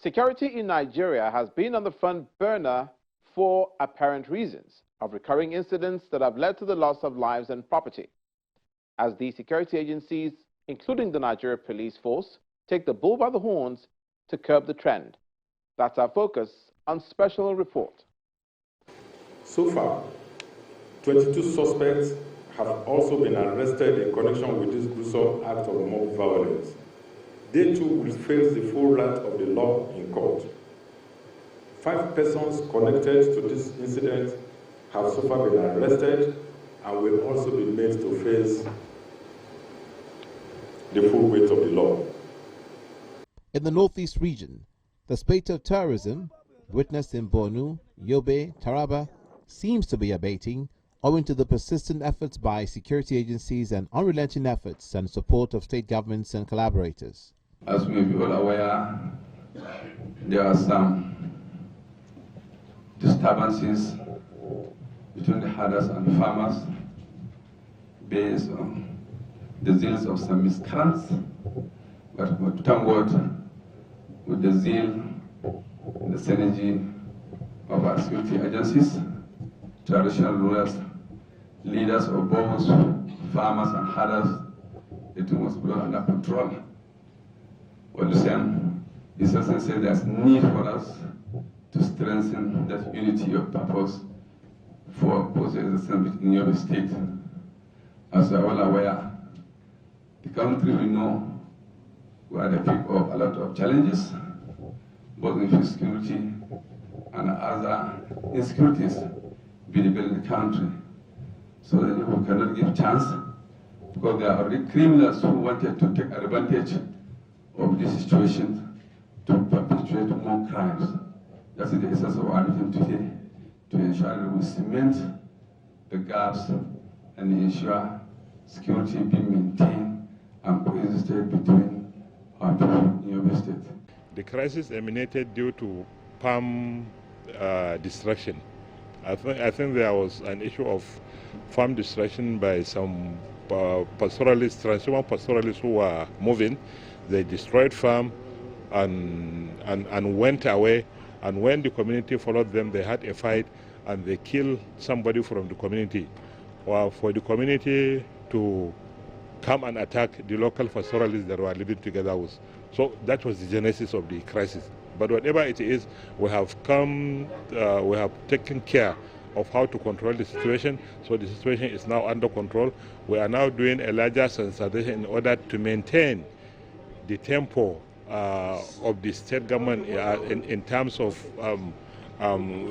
Security in Nigeria has been on the front burner for apparent reasons of recurring incidents that have led to the loss of lives and property. As the security agencies, including the Nigeria Police Force, take the bull by the horns to curb the trend. That's our focus on Special Report. So far, 22 suspects have also been arrested in connection with this gruesome act of mob violence. They too will face the full wrath of the law in court. 5 persons connected to this incident have so far been arrested and will also be made to face the full weight of the law. In the Northeast region, the spate of terrorism witnessed in Borno, Yobe, Taraba seems to be abating owing to the persistent efforts by security agencies and unrelenting efforts and support of state governments and collaborators. As we may be all aware, there are some disturbances between the herders and farmers based on the zeals of some miscreants, but thank God, with the zeal and the synergy of our security agencies, traditional rulers, leaders of both farmers and herders, it was brought under control. All the same, this also says there's need for us to strengthen that unity of purpose for both existence in your state. As we are all aware, the country we know we are the people of a lot of challenges, both in food security and other insecurities visible in the country. So that we cannot give chance because there are already criminals who wanted to take advantage of this situation to perpetuate more crimes. That is the essence of our meeting today, to ensure that we cement the gaps and ensure security being maintained and coexisted between our people in your state. The crisis emanated due to farm destruction. I think there was an issue of farm destruction by some pastoralists, transhumant pastoralists who were moving. They destroyed farm and went away. And when the community followed them, they had a fight and they killed somebody from the community. Or for the community to come and attack the local pastoralists that were living together with. So that was the genesis of the crisis. But whatever it is, we have taken care of how to control the situation. So the situation is now under control. We are now doing a larger sensitization in order to maintain the tempo of the state government in terms of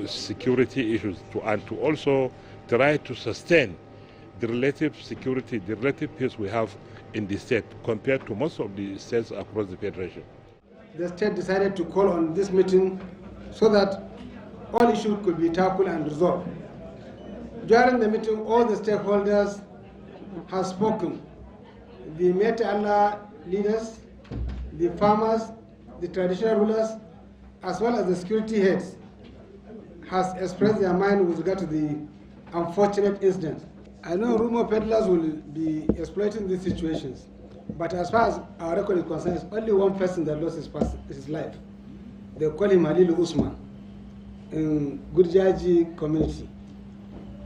security issues, and to also try to sustain the relative security, the relative peace we have in the state compared to most of the states across the federation. The state decided to call on this meeting so that all issues could be tackled and resolved. During the meeting, all the stakeholders have spoken. The Mete Allah leaders, the farmers, the traditional rulers, as well as the security heads, has expressed their mind with regard to the unfortunate incident. I know rumor peddlers will be exploiting these situations, but as far as our record is concerned, it's only one person that lost his life. They call him Halilu Usman in Gurjaji community.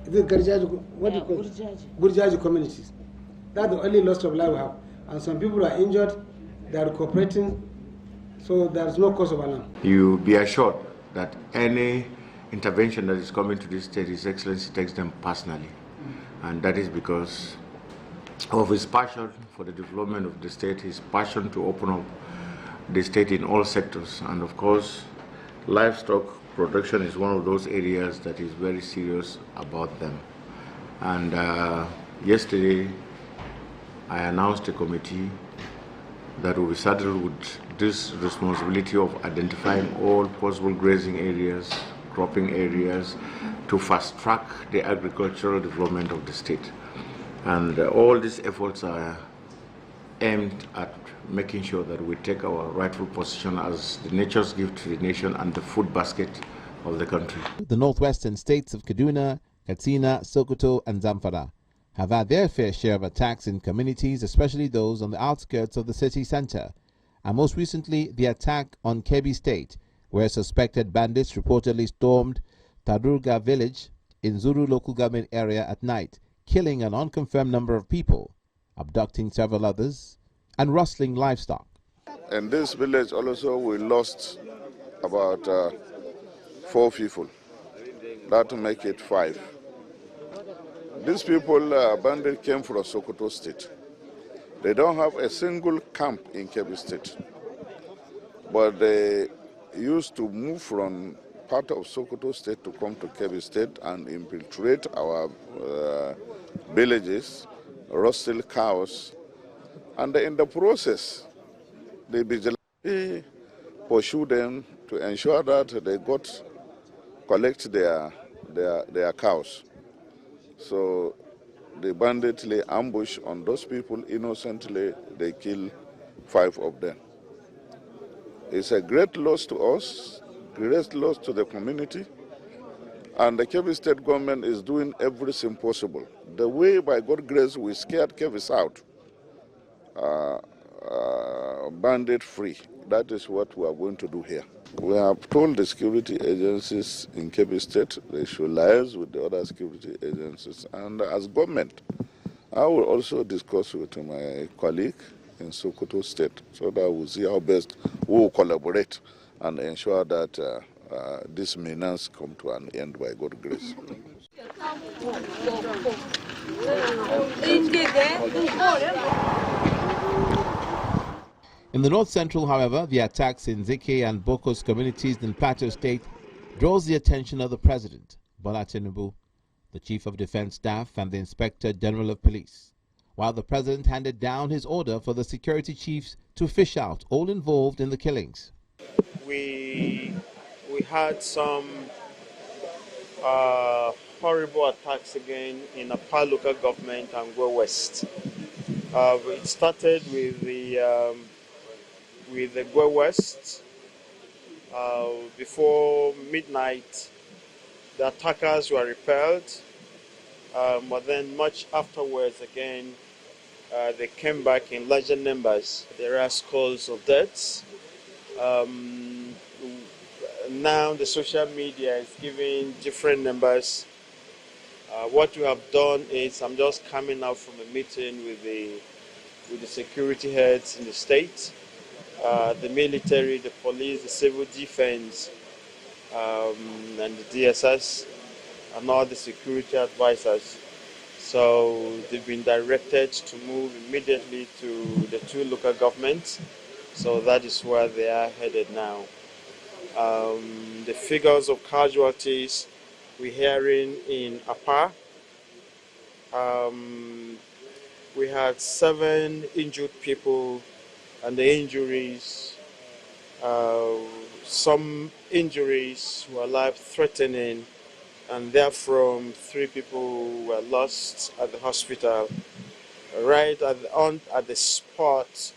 Is it Gurjaji? What do you call it? Gurjaji communities. That's the only loss of life we have. And some people are injured, they are cooperating, so there's no cause of alarm. You be assured that any intervention that is coming to this state, His Excellency takes them personally. And that is because of his passion for the development of the state, his passion to open up the state in all sectors. And of course, livestock production is one of those areas that is very serious about them. And yesterday, I announced a committee that will be saddled with this responsibility of identifying all possible grazing areas, cropping areas, to fast-track the agricultural development of the state. And all these efforts are aimed at making sure that we take our rightful position as the nature's gift to the nation and the food basket of the country. The northwestern states of Kaduna, Katsina, Sokoto, and Zamfara have had their fair share of attacks in communities, especially those on the outskirts of the city center, and most recently the attack on Kebbi State, where suspected bandits reportedly stormed Tadurga village in Zuru local government area at night, killing an unconfirmed number of people, abducting several others, and rustling livestock. In this village also we lost about 4 people. That to make it 5. These people, bandits came from Sokoto State. They don't have a single camp in Kebbi State, but they used to move from part of Sokoto State to come to Kebbi State and infiltrate our villages, rustle cows, and in the process, they vigilantly pursue them to ensure that they collect their cows. So the bandits lay ambush on those people. Innocently, they kill 5 of them. It's a great loss to us, great loss to the community, and the Kebbi State government is doing everything possible. The way, by God's grace, we scared Kebbi out, bandit free. That is what we are going to do here. We have told the security agencies in Kebbi State they should liaise with the other security agencies. And as government, I will also discuss with my colleague in Sokoto State so that we'll see how best we will collaborate and ensure that this menace come to an end by God's grace. In the north central, however, the attacks in Zike and Bokos communities in Plateau State draws the attention of the President, Bola Tinubu, the Chief of Defense Staff, and the Inspector General of Police, while the President handed down his order for the security chiefs to fish out all involved in the killings. We had some horrible attacks again in Apa local government and Go West. It started with the Go West. Before midnight, the attackers were repelled, but then much afterwards again, they came back in larger numbers. There are scores of deaths. Now the social media is giving different numbers. What we have done is, I'm just coming out from a meeting with the security heads in the state, the military, the police, the civil defense, and the DSS, and all the security advisors. So they've been directed to move immediately to the 2 local governments. So that is where they are headed now. The figures of casualties we're hearing in Apa. We had 7 injured people, and the injuries, some injuries were life-threatening, and therefore 3 people were lost at the hospital. Right at the spot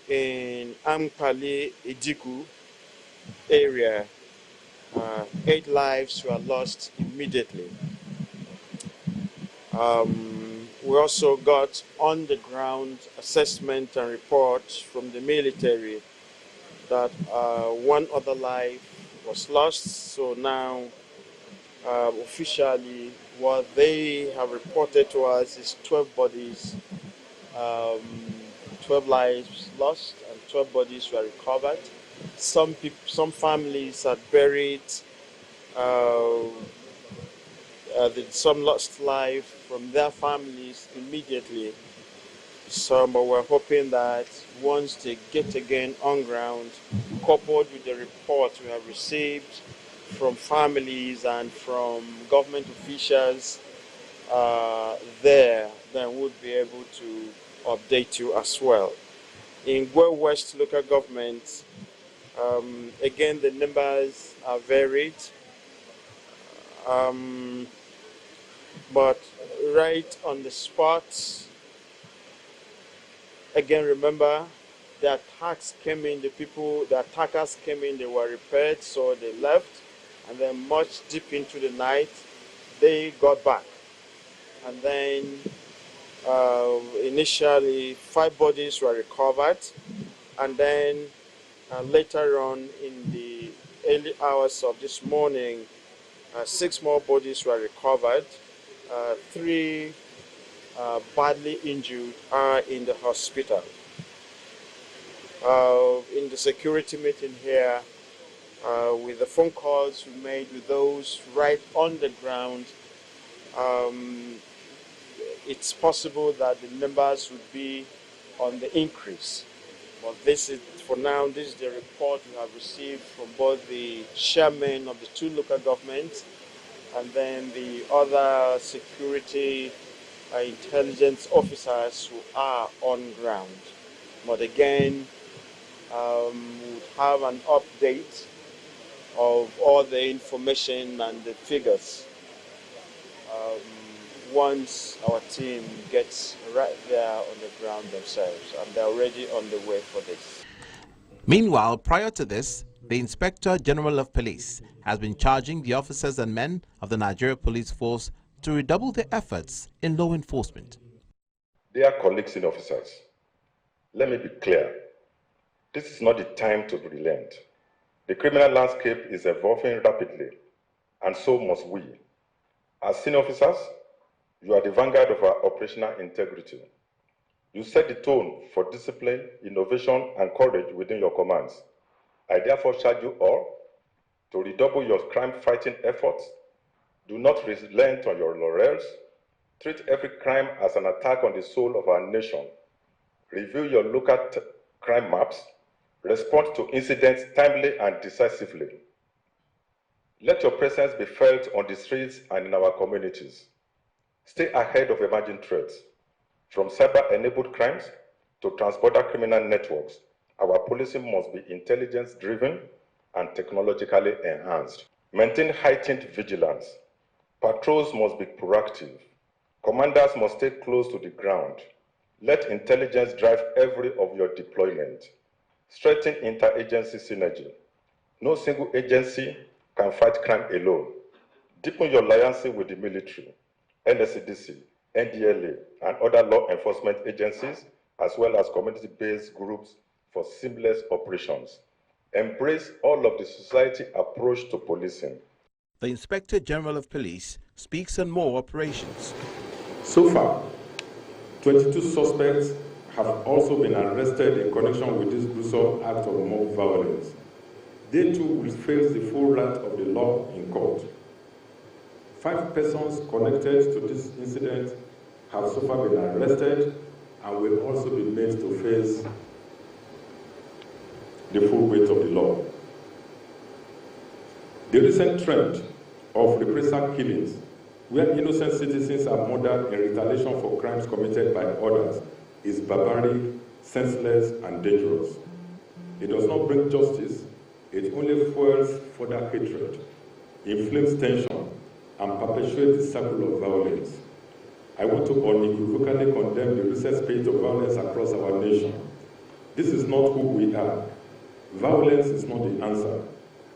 in Ampali Idiku area, 8 lives were lost immediately. We also got on-the-ground assessment and reports from the military that 1 other life was lost. So now, officially, what they have reported to us is 12 bodies, 12 lives lost, and 12 bodies were recovered. Some families had buried some lost life from their families immediately. But we're hoping that once they get again on ground, coupled with the report we have received from families and from government officials then we'll be able to update you as well. In Go West local government, again, the numbers are varied. But right on the spot, again, remember, the attackers came in, they were repaired, so they left, and then much deep into the night, they got back. And then initially 5 bodies were recovered, And then later on in the early hours of this morning, 6 more bodies were recovered. 3 badly injured are in the hospital. In the security meeting here, with the phone calls we made with those right on the ground, it's possible that the numbers would be on the increase. But this is, for now, this is the report we have received from both the chairmen of the 2 local governments and then the other security intelligence officers who are on ground. But again, we'll have an update of all the information and the figures once our team gets right there on the ground themselves, and they're already on the way for this. Meanwhile, prior to this, the Inspector General of Police has been charging the officers and men of the Nigeria Police Force to redouble their efforts in law enforcement. Dear colleagues and officers, let me be clear. This is not the time to relent. The criminal landscape is evolving rapidly, and so must we. As senior officers, you are the vanguard of our operational integrity. You set the tone for discipline, innovation, and courage within your commands. I therefore charge you all to redouble your crime-fighting efforts. Do not relent on your laurels. Treat every crime as an attack on the soul of our nation. Review your local crime maps. Respond to incidents timely and decisively. Let your presence be felt on the streets and in our communities. Stay ahead of emerging threats. From cyber-enabled crimes to transborder criminal networks, our policing must be intelligence-driven and technologically enhanced. Maintain heightened vigilance. Patrols must be proactive. Commanders must stay close to the ground. Let intelligence drive every of your deployment. Strengthen interagency synergy. No single agency can fight crime alone. Deepen your alliance with the military, NSCDC, NDLA, and other law enforcement agencies, as well as community-based groups for seamless operations. Embrace all of the society approach to policing. The Inspector General of Police speaks on more operations. So far, 22 suspects have also been arrested in connection with this gruesome act of mob violence. They too will face the full wrath of the law in court. 5 persons connected to this incident have so far been arrested and will also be made to face the full weight of the law. The recent trend of reprisal killings, where innocent citizens are murdered in retaliation for crimes committed by others, is barbaric, senseless, and dangerous. It does not bring justice, it only fuels further hatred, inflames tension, and perpetuates the cycle of violence. I want to unequivocally condemn the recent spate of violence across our nation. This is not who we are. Violence is not the answer.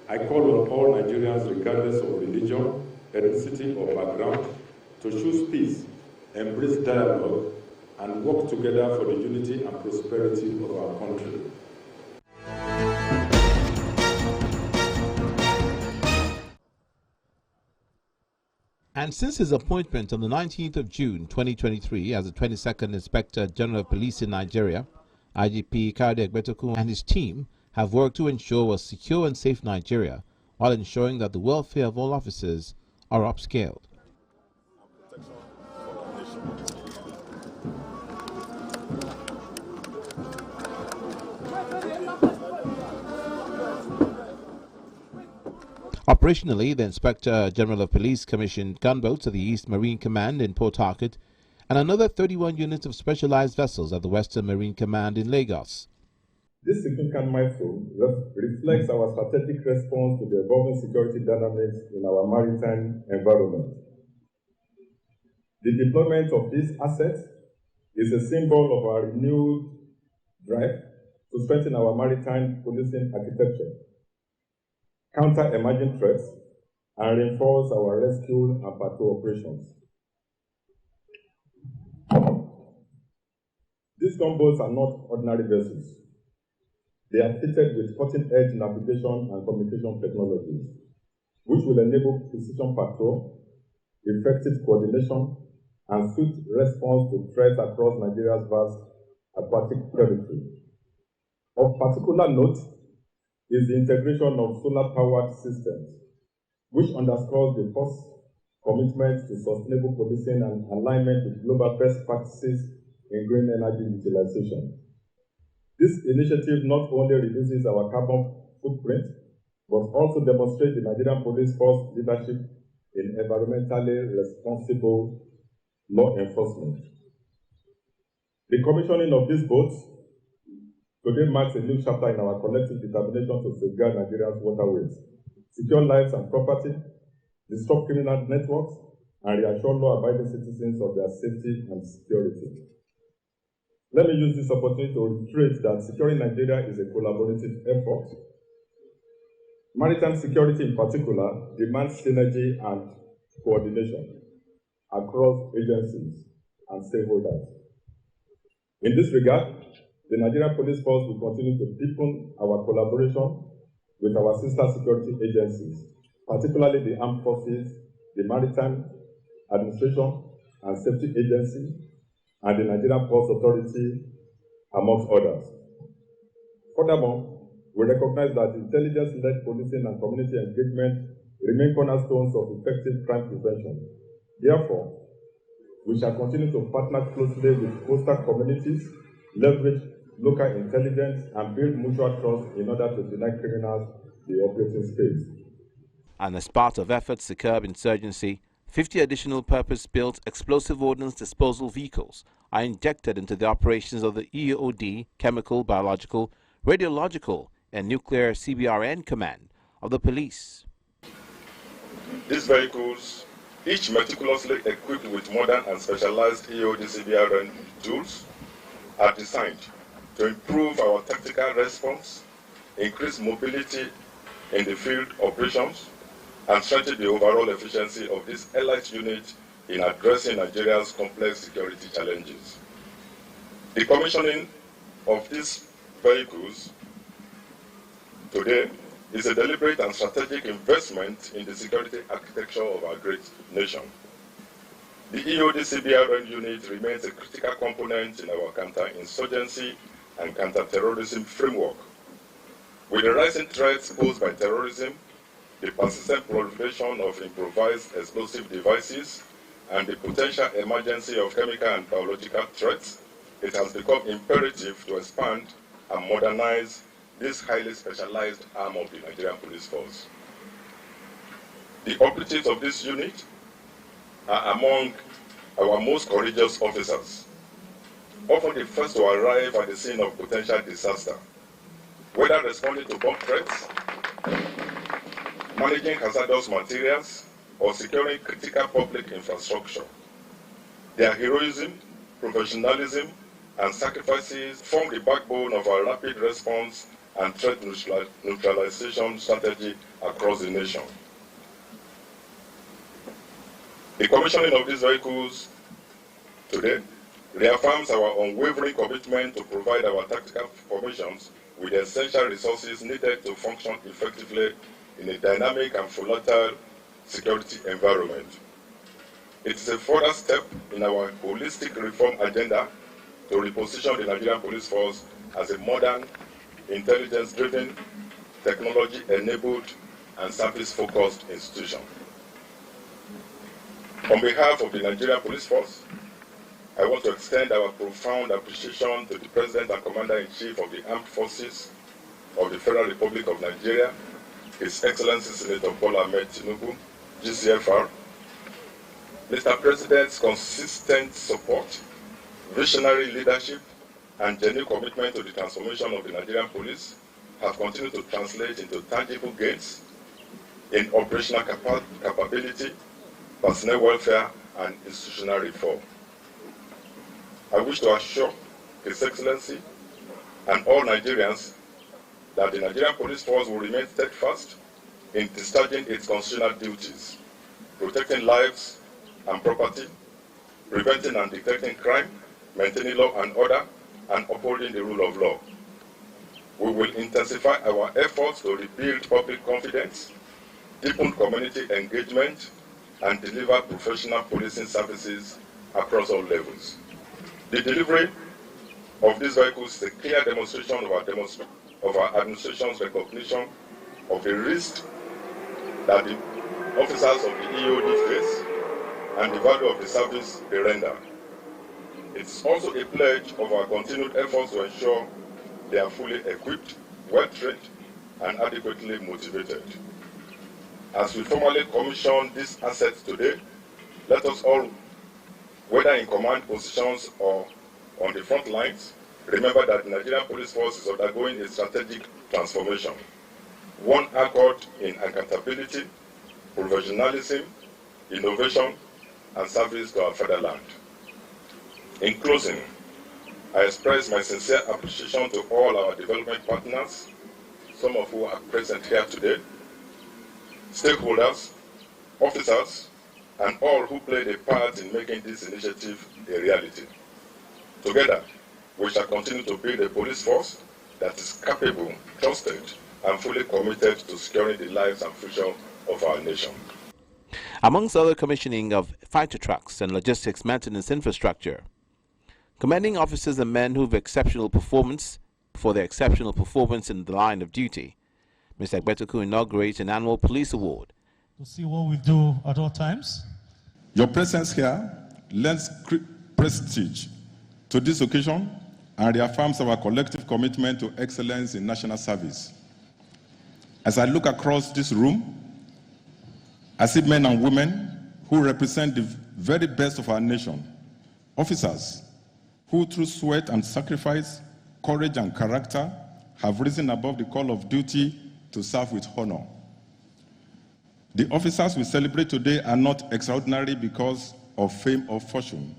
I call on all Nigerians, regardless of religion, ethnicity, or background, to choose peace, embrace dialogue, and work together for the unity and prosperity of our country. And since his appointment on the 19th of June 2023 as the 22nd Inspector General of Police in Nigeria, IGP Kayode Egbetokoun and his team have worked to ensure a secure and safe Nigeria while ensuring that the welfare of all officers are upscaled. Operationally, the Inspector General of Police commissioned gunboats at the East Marine Command in Port Harcourt and another 31 units of specialized vessels at the Western Marine Command in Lagos. This significant milestone reflects our strategic response to the evolving security dynamics in our maritime environment. The deployment of these assets is a symbol of our renewed drive to strengthen our maritime policing architecture, counter emerging threats, and reinforce our rescue and patrol operations. These gunboats are not ordinary vessels. They are fitted with cutting-edge navigation and communication technologies, which will enable precision patrol, effective coordination, and swift response to threats across Nigeria's vast aquatic territory. Of particular note is the integration of solar-powered systems, which underscores the first commitment to sustainable policing and alignment with global best practices in green energy utilization. This initiative not only reduces our carbon footprint, but also demonstrates the Nigerian Police Force leadership in environmentally responsible law enforcement. The commissioning of these boats today marks a new chapter in our collective determination to safeguard Nigeria's waterways, secure lives and property, disrupt criminal networks, and reassure law-abiding citizens of their safety and security. Let me use this opportunity to reiterate that securing Nigeria is a collaborative effort. Maritime security in particular demands synergy and coordination across agencies and stakeholders. In this regard, the Nigerian Police Force will continue to deepen our collaboration with our sister security agencies, particularly the Armed Forces, the Maritime Administration and Safety Agency, and the Nigerian Ports Authority, amongst others. Furthermore, we recognize that intelligence-led policing and community engagement remain cornerstones of effective crime prevention. Therefore, we shall continue to partner closely with coastal communities, leverage local intelligence, and build mutual trust in order to deny criminals the operating space. And as part of efforts to curb insurgency, 50 additional purpose-built explosive ordnance disposal vehicles are injected into the operations of the EOD, Chemical, Biological, Radiological, and Nuclear CBRN Command of the police. These vehicles, each meticulously equipped with modern and specialized EOD CBRN tools, are designed to improve our tactical response, increase mobility in the field operations, and strengthen the overall efficiency of this elite unit in addressing Nigeria's complex security challenges. The commissioning of these vehicles today is a deliberate and strategic investment in the security architecture of our great nation. The EOD CBRN unit remains a critical component in our counter-insurgency and counter-terrorism framework. With the rising threats posed by terrorism, the persistent proliferation of improvised explosive devices, and the potential emergency of chemical and biological threats, it has become imperative to expand and modernize this highly specialized arm of the Nigerian Police Force. The operatives of this unit are among our most courageous officers, often the first to arrive at the scene of potential disaster, whether responding to bomb threats, managing hazardous materials, or securing critical public infrastructure. Their heroism, professionalism, and sacrifices form the backbone of our rapid response and threat neutralization strategy across the nation. The commissioning of these vehicles today reaffirms our unwavering commitment to provide our tactical formations with the essential resources needed to function effectively in a dynamic and volatile security environment. It is a further step in our holistic reform agenda to reposition the Nigerian Police Force as a modern, intelligence-driven, technology-enabled, and service-focused institution. On behalf of the Nigerian Police Force, I want to extend our profound appreciation to the President and Commander-in-Chief of the Armed Forces of the Federal Republic of Nigeria, His Excellency Senator Bola Ahmed Tinubu, GCFR. Mr. President's consistent support, visionary leadership, and genuine commitment to the transformation of the Nigerian police have continued to translate into tangible gains in operational capability, personnel welfare, and institutional reform. I wish to assure His Excellency and all Nigerians that the Nigerian Police Force will remain steadfast in discharging its constitutional duties, protecting lives and property, preventing and detecting crime, maintaining law and order, and upholding the rule of law. We will intensify our efforts to rebuild public confidence, deepen community engagement, and deliver professional policing services across all levels. The delivery of these vehicles is a clear demonstration of our administration's recognition of the risk that the officers of the EOD face and the value of the service they render. It's also a pledge of our continued efforts to ensure they are fully equipped, well-trained, and adequately motivated. As we formally commission these assets today, let us all, whether in command positions or on the front lines, remember that the Nigerian Police Force is undergoing a strategic transformation, one anchored in accountability, professionalism, innovation, and service to our fatherland. In closing, I express my sincere appreciation to all our development partners, some of who are present here today, stakeholders, officers, and all who played a part in making this initiative a reality. Together, we shall continue to build a police force that is capable, trusted, and fully committed to securing the lives and future of our nation. Amongst other commissioning of fighter trucks and logistics maintenance infrastructure, commending officers and men who've exceptional performance for their exceptional performance in the line of duty, Mr. Agbetuku inaugurates an annual police award. To see what we do at all times. Your presence here lends prestige to this occasion and reaffirms our collective commitment to excellence in national service. As I look across this room, I see men and women who represent the very best of our nation, officers who through sweat and sacrifice, courage and character have risen above the call of duty to serve with honor. The officers we celebrate today are not extraordinary because of fame or fortune.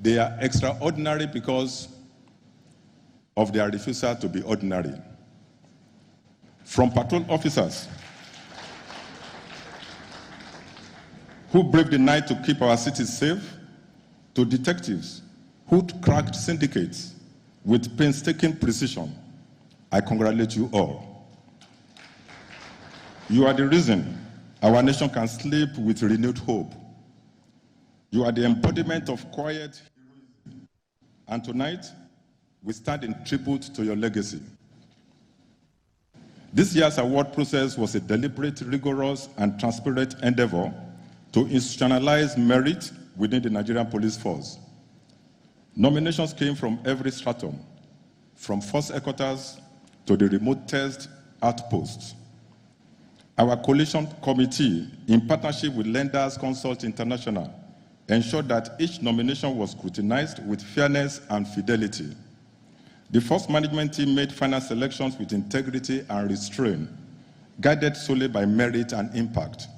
They are extraordinary because of their refusal to be ordinary. From patrol officers who braved the night to keep our cities safe, to detectives who cracked syndicates with painstaking precision, I congratulate you all. You are the reason our nation can sleep with renewed hope. You are the embodiment of quiet heroism. And tonight, we stand in tribute to your legacy. This year's award process was a deliberate, rigorous, and transparent endeavor to institutionalize merit within the Nigerian Police Force. Nominations came from every stratum, from first headquarters to the remotest outposts. Our coalition committee, in partnership with Lenders Consult International, ensured that each nomination was scrutinized with fairness and fidelity. The first management team made final selections with integrity and restraint, guided solely by merit and impact.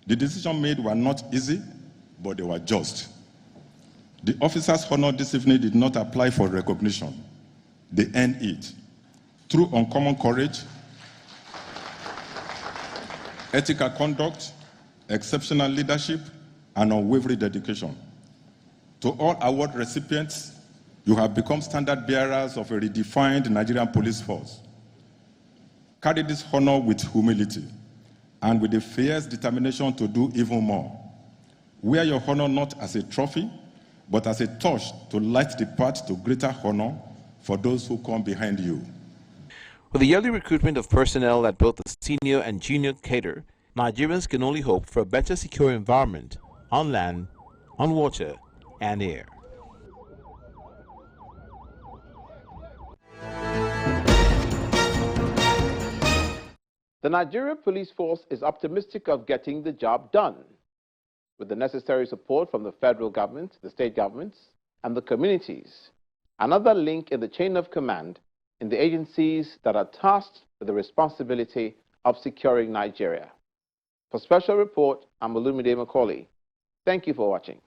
The decisions made were not easy, but they were just. The officers honored this evening did not apply for recognition. They earned it through uncommon courage, ethical conduct, exceptional leadership, and unwavering dedication. To all award recipients, you have become standard bearers of a redefined Nigerian police force. Carry this honor with humility and with a fierce determination to do even more. Wear your honor not as a trophy, but as a torch to light the path to greater honor for those who come behind you. With the yearly recruitment of personnel at both the senior and junior cadre, Nigerians can only hope for a better secure environment on land, on water, and air. The Nigerian Police Force is optimistic of getting the job done. With the necessary support from the federal government, the state governments, and the communities, another link in the chain of command in the agencies that are tasked with the responsibility of securing Nigeria. For Special Report, I'm Olumide Macaulay. Thank you for watching.